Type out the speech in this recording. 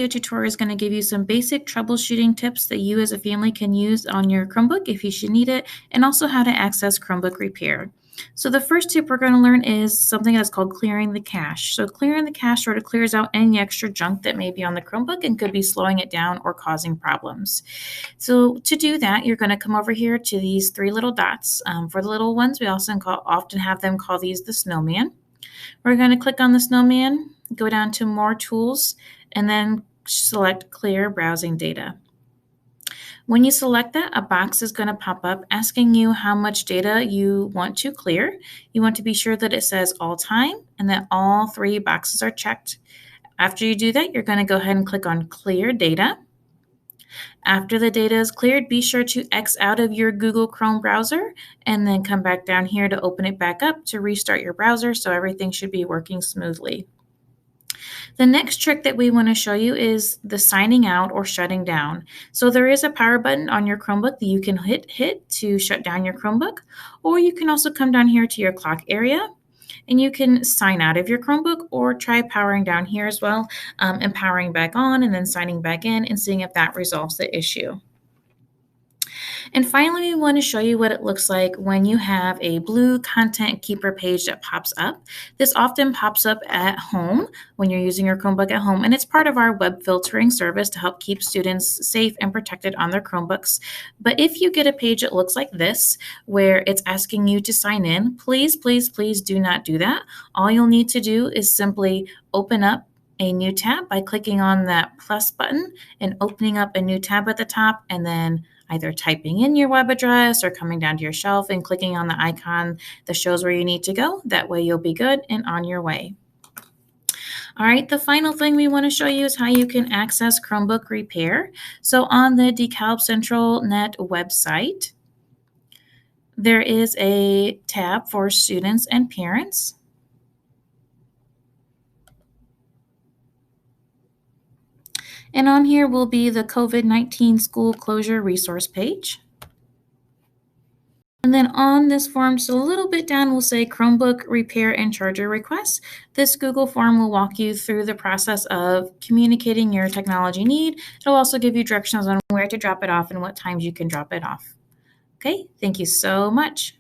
video tutorial is going to give you some basic troubleshooting tips that you as a family can use on your Chromebook if you should need it, and also how to access Chromebook Repair. So the first tip we're going to learn is something that's called clearing the cache. So clearing the cache sort of clears out any extra junk that may be on the Chromebook and could be slowing it down or causing problems. So to do that, you're going to come over here to these three little dots. For the little ones, we also often have them call these the snowman. We're going to click on the snowman, go down to More Tools, and then select Clear Browsing Data. When you select that, a box is going to pop up asking you how much data you want to clear. You want to be sure that it says all time and that all three boxes are checked. After you do that, you're going to go ahead and click on Clear Data. After the data is cleared, be sure to X out of your Google Chrome browser and then come back down here to open it back up to restart your browser, so everything should be working smoothly. The next trick that we want to show you is the signing out or shutting down. So there is a power button on your Chromebook that you can hit to shut down your Chromebook, or you can also come down here to your clock area and you can sign out of your Chromebook or try powering down here as well, and powering back on and then signing back in and seeing if that resolves the issue. And finally, we want to show you what it looks like when you have a blue content keeper page that pops up. This often pops up at home when you're using your Chromebook at home, and it's part of our web filtering service to help keep students safe and protected on their Chromebooks. But if you get a page that looks like this, where it's asking you to sign in, please, please, please do not do that. All you'll need to do is simply open up a new tab by clicking on that plus button and opening up a new tab at the top, and then either typing in your web address or coming down to your shelf and clicking on the icon that shows where you need to go. That way you'll be good and on your way. All right, the final thing we want to show you is how you can access Chromebook Repair. So on the DeKalb Central Net website, there is a tab for students and parents. And on here will be the COVID-19 school closure resource page. And then on this form, just a little bit down, will say Chromebook Repair and Charger Requests. This Google form will walk you through the process of communicating your technology need. It'll also give you directions on where to drop it off and what times you can drop it off. Okay, thank you so much.